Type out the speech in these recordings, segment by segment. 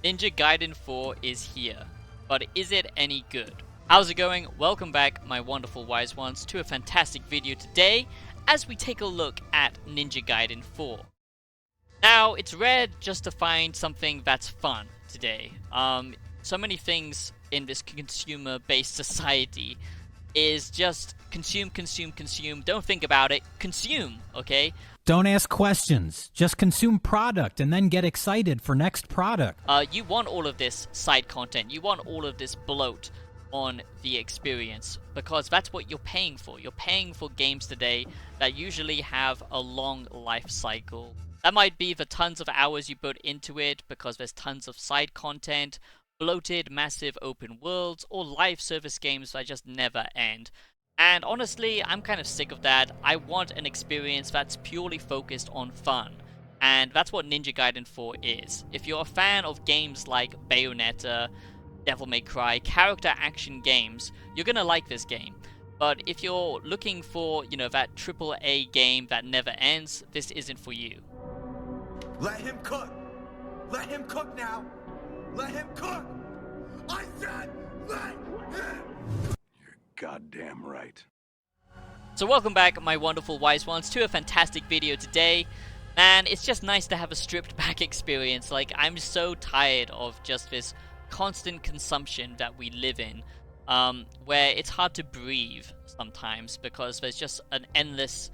Ninja Gaiden 4 is here, but is it any good? How's it going? Welcome back, my wonderful wise ones, to a fantastic video today as we take a look at Ninja Gaiden 4. Now, it's rare just to find something that's fun today. So many things in this consumer-based society is just consume, consume, consume. Don't think about it. Consume, okay? Don't ask questions. Just consume product and then get excited for next product. You want all of this side content. You want all of this bloat on the experience because that's what you're paying for. You're paying for games today that usually have a long life cycle. That might be the tons of hours you put into it because there's tons of side content, bloated, massive open worlds, or live service games that just never end. And honestly, I'm kind of sick of that. I want an experience that's purely focused on fun. And that's what Ninja Gaiden 4 is. If you're a fan of games like Bayonetta, Devil May Cry, character action games, you're gonna like this game. But if you're looking for, that AAA game that never ends, this isn't for you. Let him cook! Let him cook now! Let him cook! I said let him! You're goddamn right. So welcome back, my wonderful wise ones, to a fantastic video today. Man, it's just nice to have a stripped back experience. Like, I'm so tired of just this constant consumption that we live in, where it's hard to breathe sometimes because there's just an endless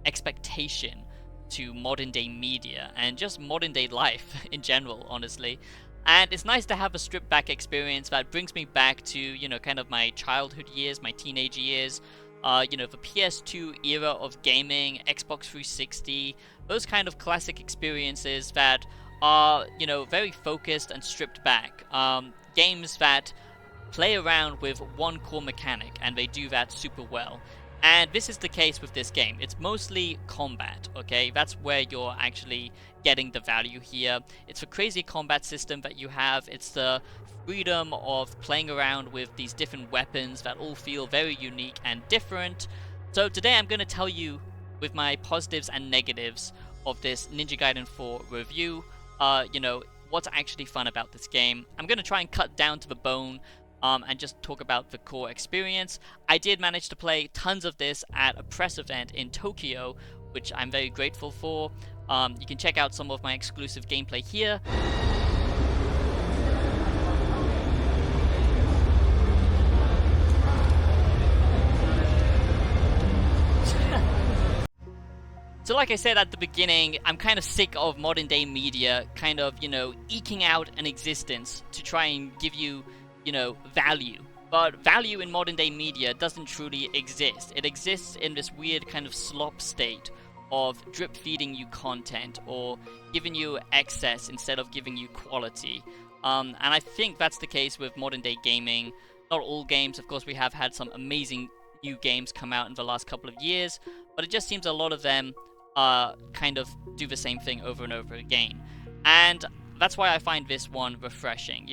expectation to modern day media and just modern day life in general, honestly. And it's nice to have a stripped back experience that brings me back to, kind of my childhood years, my teenage years, the PS2 era of gaming, Xbox 360, those kind of classic experiences that are, very focused and stripped back. Games that play around with one core mechanic, and they do that super well. And this is the case with this game. It's mostly combat, okay? That's where you're actually getting the value here. It's a crazy combat system that you have. It's the freedom of playing around with these different weapons that all feel very unique and different. So today I'm going to tell you with my positives and negatives of this Ninja Gaiden 4 review, what's actually fun about this game. I'm going to try and cut down to the bone and just talk about the core experience. I did manage to play tons of this at a press event in Tokyo, which I'm very grateful for. You can check out some of my exclusive gameplay here. So like I said at the beginning, I'm kind of sick of modern day media kind of, eking out an existence to try and give you, value. But value in modern day media doesn't truly exist. It exists in this weird kind of slop state of drip feeding you content or giving you excess instead of giving you quality. And I think that's the case with modern day gaming. Not all games, of course, we have had some amazing new games come out in the last couple of years, but it just seems a lot of them kind of do the same thing over and over again. And that's why I find this one refreshing,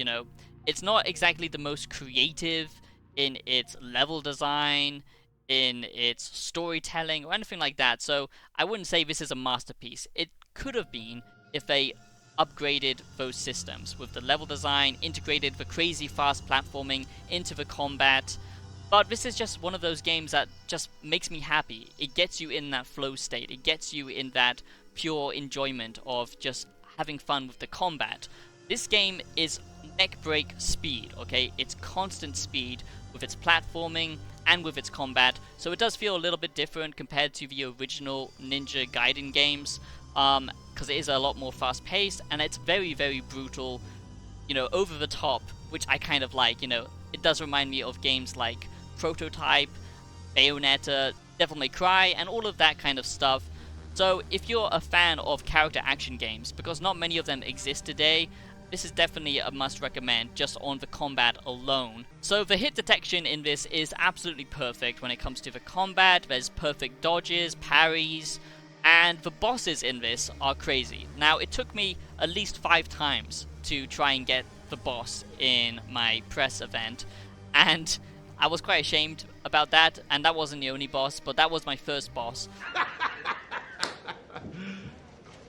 It's not exactly the most creative in its level design, in its storytelling, or anything like that, so I wouldn't say this is a masterpiece. It could have been if they upgraded those systems with the level design, integrated the crazy fast platforming into the combat. But this is just one of those games that just makes me happy. It gets you in that flow state. It gets you in that pure enjoyment of just having fun with the combat. This game is neck break speed, okay? It's constant speed with its platforming and with its combat. So it does feel a little bit different compared to the original Ninja Gaiden games, because it is a lot more fast paced and it's very, very brutal, over the top, which I kind of like. It does remind me of games like Prototype, Bayonetta, Devil May Cry, and all of that kind of stuff. So if you're a fan of character action games, because not many of them exist today, this is definitely a must recommend just on the combat alone. So the hit detection in this is absolutely perfect when it comes to the combat. There's perfect dodges, parries, and the bosses in this are crazy. Now, it took me at least 5 times to try and get the boss in my press event, and I was quite ashamed about that, and that wasn't the only boss, but that was my first boss.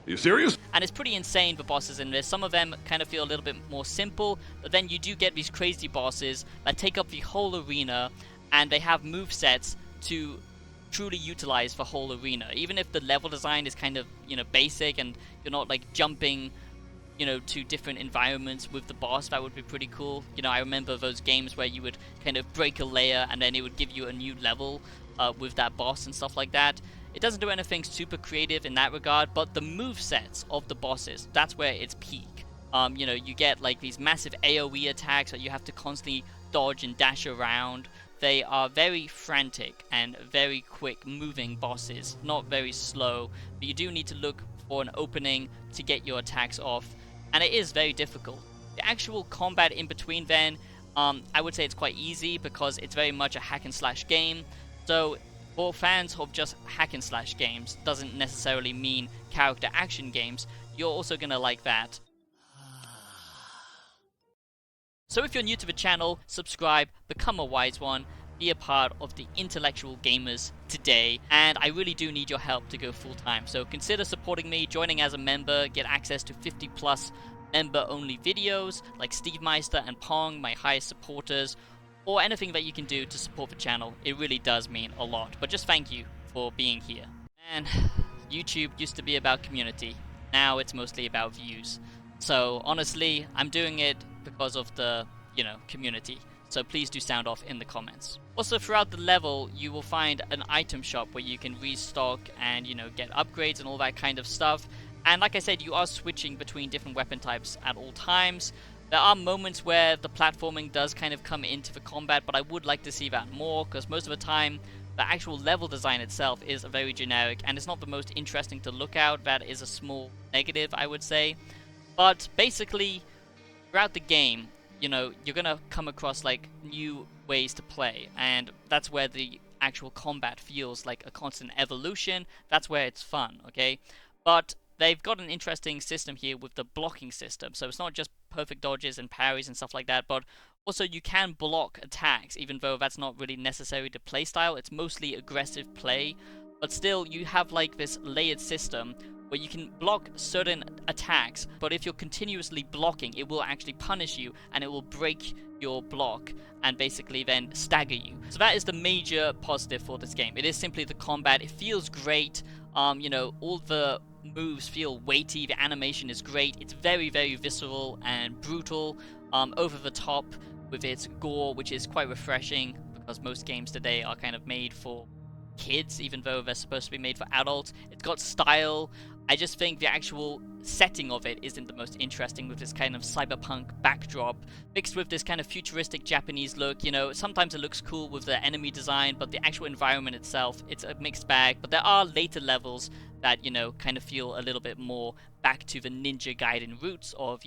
You serious? And it's pretty insane, the bosses in this. Some of them kind of feel a little bit more simple, but then you do get these crazy bosses that take up the whole arena, and they have movesets to truly utilize the whole arena. Even if the level design is kind of, basic, and you're not like jumping, to different environments with the boss, that would be pretty cool. I remember those games where you would kind of break a layer and then it would give you a new level with that boss and stuff like that. It doesn't do anything super creative in that regard, but the movesets of the bosses, that's where it's peak. You get like these massive AoE attacks that you have to constantly dodge and dash around. They are very frantic and very quick moving bosses, not very slow, but you do need to look for an opening to get your attacks off, and it is very difficult. The actual combat in between then, I would say it's quite easy because it's very much a hack and slash game. So for fans of just hack and slash games, doesn't necessarily mean character action games, you're also gonna like that. So if you're new to the channel, subscribe, become a wise one, be a part of the intellectual gamers today, and I really do need your help to go full time. So consider supporting me, joining as a member, get access to 50 plus member only videos like Steve Meister and Pong, my highest supporters, or anything that you can do to support the channel. It really does mean a lot, but just thank you for being here. And YouTube used to be about community, now it's mostly about views. So honestly, I'm doing it because of the, community. So please do sound off in the comments. Also, throughout the level, you will find an item shop where you can restock and, get upgrades and all that kind of stuff. And like I said, you are switching between different weapon types at all times. There are moments where the platforming does kind of come into the combat, but I would like to see that more, because most of the time, the actual level design itself is very generic, and it's not the most interesting to look at. That is a small negative, I would say. But basically, throughout the game, you're gonna come across like new ways to play, and that's where the actual combat feels like a constant evolution. That's where it's fun, okay? But they've got an interesting system here with the blocking system, so it's not just perfect dodges and parries and stuff like that, but also you can block attacks, even though that's not really necessary to playstyle. It's mostly aggressive play, but still you have like this layered system where you can block certain attacks, but if you're continuously blocking, it will actually punish you, and it will break your block and basically then stagger you. So that is the major positive for this game. It is simply the combat. It feels great. All the moves feel weighty. The animation is great. It's very, very visceral and brutal, over the top with its gore, which is quite refreshing, because most games today are kind of made for kids, even though they're supposed to be made for adults. It's got style. I just think the actual setting of it isn't the most interesting, with this kind of cyberpunk backdrop mixed with this kind of futuristic Japanese look. Sometimes it looks cool with the enemy design, but the actual environment itself, it's a mixed bag. But there are later levels that, kind of feel a little bit more back to the Ninja Gaiden roots of,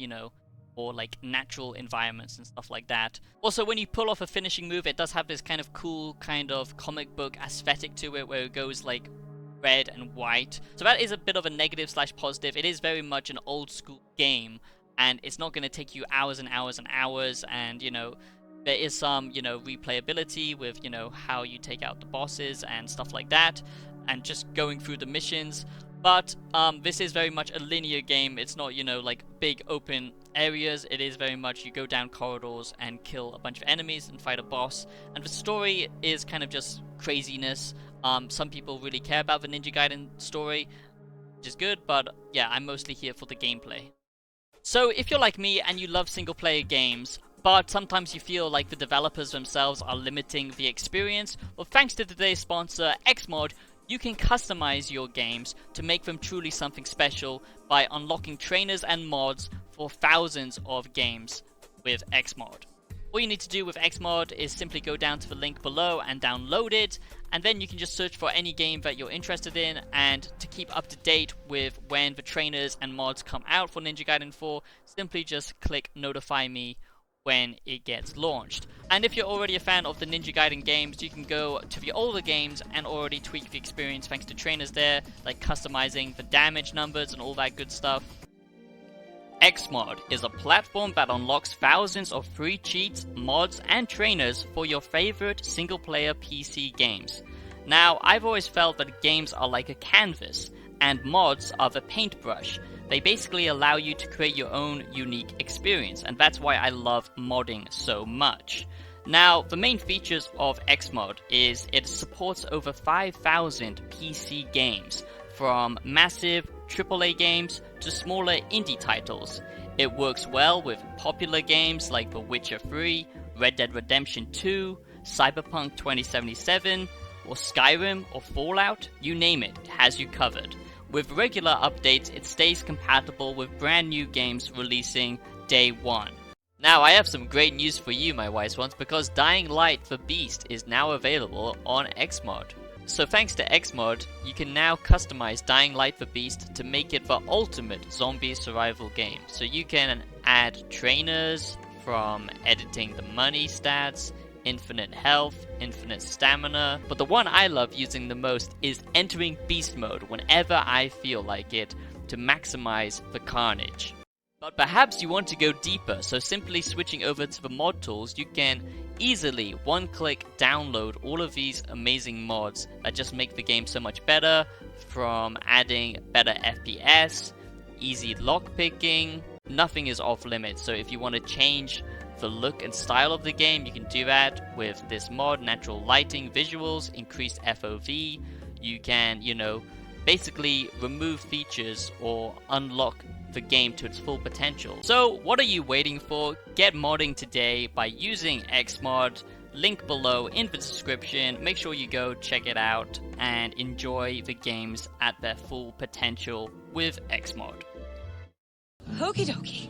or like natural environments and stuff like that. Also, when you pull off a finishing move, it does have this kind of cool kind of comic book aesthetic to it, where it goes like red and white. So that is a bit of a negative slash positive. It is very much an old school game, and it's not going to take you hours and hours and hours, and there is some replayability with how you take out the bosses and stuff like that, and just going through the missions. But this is very much a linear game. It's not like big open areas. It is very much you go down corridors and kill a bunch of enemies and fight a boss, and the story is kind of just craziness. Some people really care about the Ninja Gaiden story, which is good, but yeah, I'm mostly here for the gameplay. So if you're like me and you love single player games, but sometimes you feel like the developers themselves are limiting the experience, well, thanks to today's sponsor, Xmod, you can customize your games to make them truly something special by unlocking trainers and mods for thousands of games with Xmod. All you need to do with Xmod is simply go down to the link below and download it, and then you can just search for any game that you're interested in. And to keep up to date with when the trainers and mods come out for Ninja Gaiden 4, simply just click notify me when it gets launched. And if you're already a fan of the Ninja Gaiden games, you can go to the older games and already tweak the experience thanks to trainers there, like customizing the damage numbers and all that good stuff. Xmod is a platform that unlocks thousands of free cheats, mods, and trainers for your favorite single-player PC games. Now, I've always felt that games are like a canvas, and mods are the paintbrush. They basically allow you to create your own unique experience, and that's why I love modding so much. Now, the main features of Xmod is it supports over 5,000 PC games, from massive AAA games to smaller indie titles. It works well with popular games like The Witcher 3, Red Dead Redemption 2, Cyberpunk 2077, or Skyrim or Fallout, you name it, it has you covered. With regular updates, it stays compatible with brand new games releasing day one. Now, I have some great news for you, my wise ones, because Dying Light the Beast is now available on Xmod. So thanks to Xmod, you can now customize Dying Light the Beast to make it the ultimate zombie survival game. So you can add trainers, from editing the money stats, infinite health, infinite stamina, but the one I love using the most is entering beast mode whenever I feel like it to maximize the carnage. But perhaps you want to go deeper, so simply switching over to the mod tools, you can easily one-click download all of these amazing mods that just make the game so much better, from adding better FPS, easy lockpicking. Nothing is off limits, so if you want to change the look and style of the game, you can do that with this mod. Natural lighting, visuals, increased FOV. You can, basically remove features or unlock the game to its full potential. So what are you waiting for? Get modding today by using Xmod. Link below in the description. Make sure you go check it out and enjoy the games at their full potential with Xmod. Okie dokie.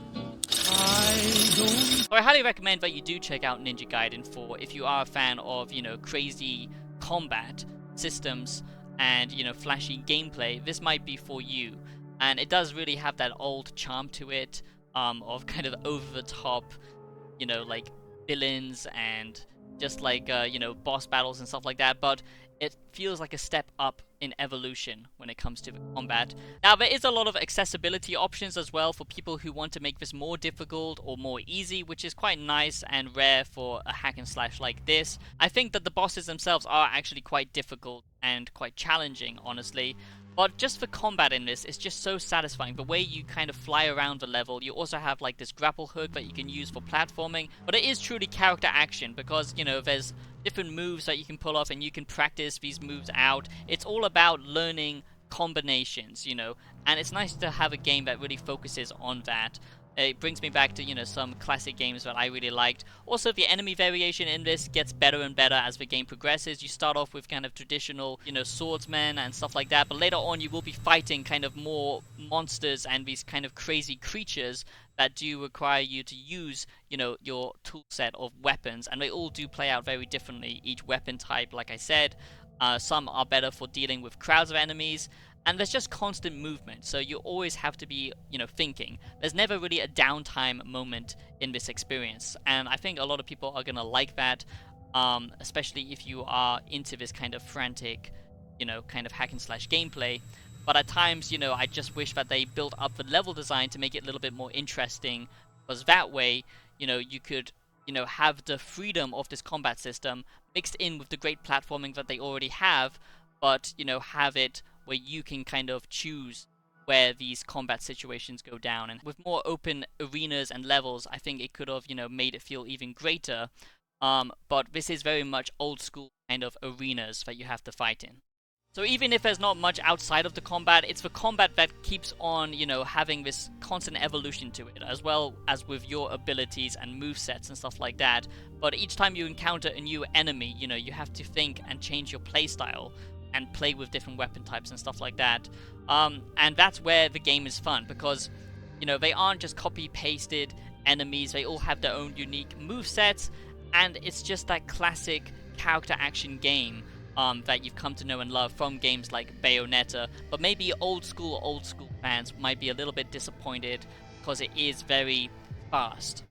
So I highly recommend that you do check out Ninja Gaiden for if you are a fan of, crazy combat systems and, flashy gameplay. This might be for you. And it does really have that old charm to it, of kind of over-the-top, like villains and just like, boss battles and stuff like that. But it feels like a step up in evolution when it comes to combat. Now, there is a lot of accessibility options as well for people who want to make this more difficult or more easy, which is quite nice and rare for a hack and slash like this. I think that the bosses themselves are actually quite difficult and quite challenging, honestly. But just for combat in this, it's just so satisfying. The way you kind of fly around the level, you also have like this grapple hook that you can use for platforming. But it is truly character action because, there's different moves that you can pull off and you can practice these moves out. It's all about learning combinations, and it's nice to have a game that really focuses on that. It brings me back to, some classic games that I really liked. Also, the enemy variation in this gets better and better as the game progresses. You start off with kind of traditional, swordsmen and stuff like that, but later on you will be fighting kind of more monsters and these kind of crazy creatures that do require you to use, your tool set of weapons, and they all do play out very differently. Each weapon type, like I said, some are better for dealing with crowds of enemies, and there's just constant movement, so you always have to be, thinking. There's never really a downtime moment in this experience, and I think a lot of people are going to like that, especially if you are into this kind of frantic, kind of hack and slash gameplay. But at times, I just wish that they built up the level design to make it a little bit more interesting, because that way, you could, have the freedom of this combat system mixed in with the great platforming that they already have, but, have it where you can kind of choose where these combat situations go down. And with more open arenas and levels, I think it could have, made it feel even greater. But this is very much old school kind of arenas that you have to fight in. So even if there's not much outside of the combat, it's the combat that keeps on, having this constant evolution to it, as well as with your abilities and movesets and stuff like that. But each time you encounter a new enemy, you have to think and change your playstyle and play with different weapon types and stuff like that. And that's where the game is fun, because, they aren't just copy-pasted enemies, they all have their own unique movesets, and it's just that classic character action game that you've come to know and love from games like Bayonetta. But maybe old school fans might be a little bit disappointed because it is very fast.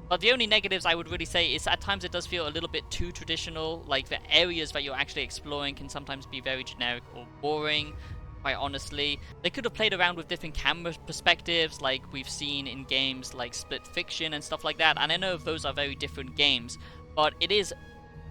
But the only negatives I would really say is at times it does feel a little bit too traditional. Like the areas that you're actually exploring can sometimes be very generic or boring, quite honestly. They could have played around with different camera perspectives like we've seen in games like Split Fiction and stuff like that. And I know those are very different games, but it is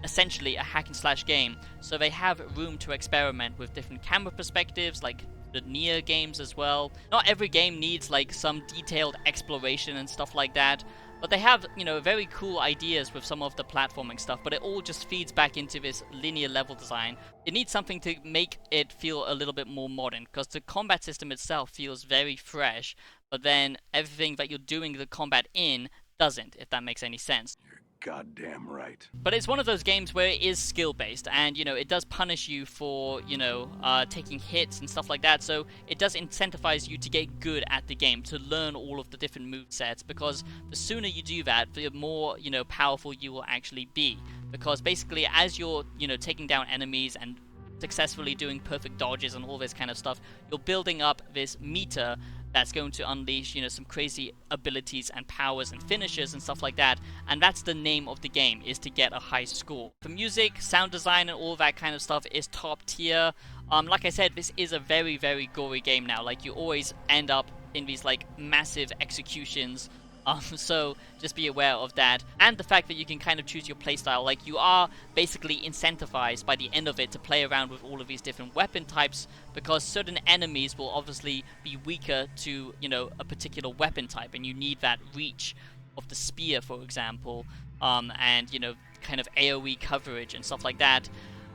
essentially a hack and slash game, so they have room to experiment with different camera perspectives, like the Nier games as well. Not every game needs like some detailed exploration and stuff like that, but they have, you know, very cool ideas with some of the platforming stuff, but it all just feeds back into this linear level design. It needs something to make it feel a little bit more modern, because the combat system itself feels very fresh, but then everything that you're doing the combat in doesn't, if that makes any sense. Goddamn right. But it's one of those games where it is skill-based, and, you know, it does punish you for, you know, taking hits and stuff like that, so it does incentivize you to get good at the game, to learn all of the different movesets, because the sooner you do that, the more, you know, powerful you will actually be. Because basically, as you're, you know, taking down enemies and successfully doing perfect dodges and all this kind of stuff, you're building up this meter that's going to unleash, you know, some crazy abilities and powers and finishes and stuff like that, and that's the name of the game, is to get a high score. The music, sound design, and all that kind of stuff is top tier. Like I said, this is a very, very gory game now. Like, you always end up in these, like, massive executions. So just be aware of that, and the fact that you can kind of choose your playstyle. Like, you are basically incentivized by the end of it to play around with all of these different weapon types, because certain enemies will obviously be weaker to, you know, a particular weapon type, and you need that reach of the spear, for example, and, you know, kind of AoE coverage and stuff like that.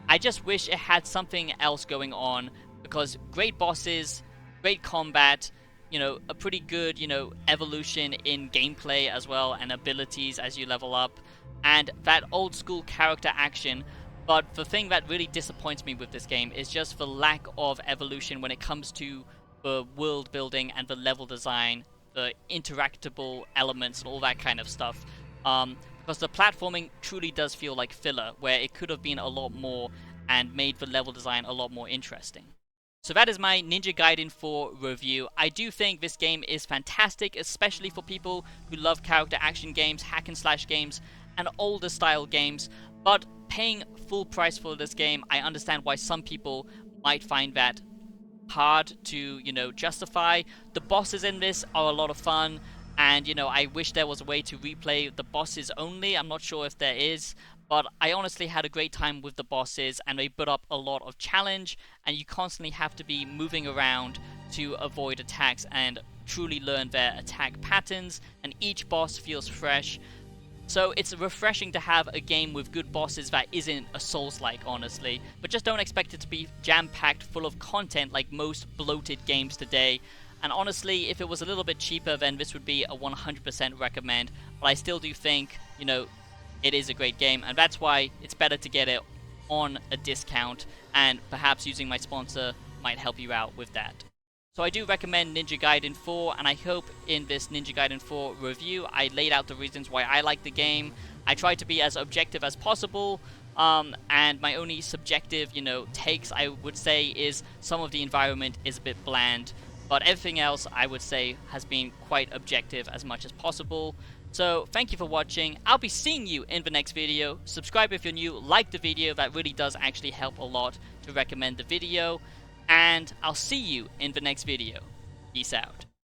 I just wish it had something else going on, because great bosses, great combat, you know, a pretty good, you know, evolution in gameplay as well, and abilities as you level up, and that old school character action. But the thing that really disappoints me with this game is just the lack of evolution when it comes to the world building and the level design, the interactable elements and all that kind of stuff. Because the platforming truly does feel like filler, where it could have been a lot more and made the level design a lot more interesting. So that is my Ninja Gaiden 4 review. I do think this game is fantastic, especially for people who love character action games, hack and slash games, and older style games. But paying full price for this game, I understand why some people might find that hard to, you know, justify. The bosses in this are a lot of fun, and, you know, I wish there was a way to replay the bosses only. I'm not sure if there is, but I honestly had a great time with the bosses, and they put up a lot of challenge, and you constantly have to be moving around to avoid attacks and truly learn their attack patterns, and each boss feels fresh. So it's refreshing to have a game with good bosses that isn't a Souls-like, honestly. But just don't expect it to be jam-packed full of content like most bloated games today. And honestly, if it was a little bit cheaper, then this would be a 100% recommend. But I still do think, you know, it is a great game, and that's why it's better to get it on a discount, and perhaps using my sponsor might help you out with that. So I do recommend Ninja Gaiden 4, and I hope in this Ninja Gaiden 4 review I laid out the reasons why I like the game. I tried to be as objective as possible, and my only subjective, you know, takes, I would say, is some of the environment is a bit bland, but everything else I would say has been quite objective as much as possible. So thank you for watching. I'll be seeing you in the next video. Subscribe if you're new, like the video, that really does actually help a lot to recommend the video, and I'll see you in the next video. Peace out.